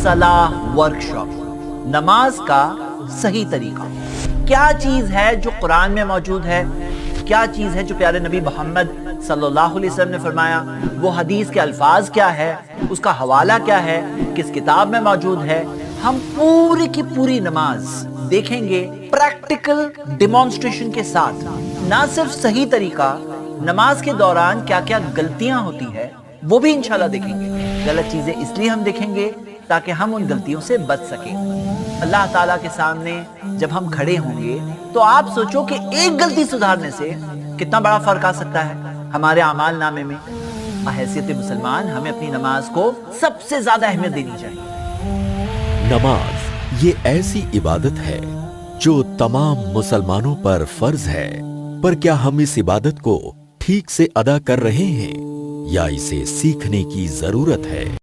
सलाह वर्कशॉप, नमाज का सही तरीका। क्या चीज है जो कुरान में मौजूद है, क्या चीज है जो प्यारे नबी मोहम्मद सल्लल्लाहु अलैहि वसल्लम ने फरमाया, वो हदीस के अल्फाज क्या है, उसका हवाला क्या है, किस किताब में मौजूद है। हम पूरी की पूरी नमाज देखेंगे प्रैक्टिकल डिमॉन्स्ट्रेशन के साथ। ना सिर्फ सही तरीका, नमाज के दौरान क्या क्या गलतियां होती है वो भी इंशाल्लाह देखेंगे। गलत चीजें इसलिए हम देखेंगे ताकि हम उन गलतियों से बच सकें। अल्लाह ताला के सामने जब हम खड़े होंगे तो आप सोचो कि एक गलती सुधारने से कितना बड़ा फर्क आ सकता है हमारे अमाल नामे में। हैसियत मुसलमान हमें अपनी नमाज को सबसे ज्यादा अहमियत देनी चाहिए। नमाज ये ऐसी इबादत है जो तमाम मुसलमानों पर फर्ज है, पर क्या हम इस इबादत को ठीक से अदा कर रहे हैं या इसे सीखने की जरूरत है?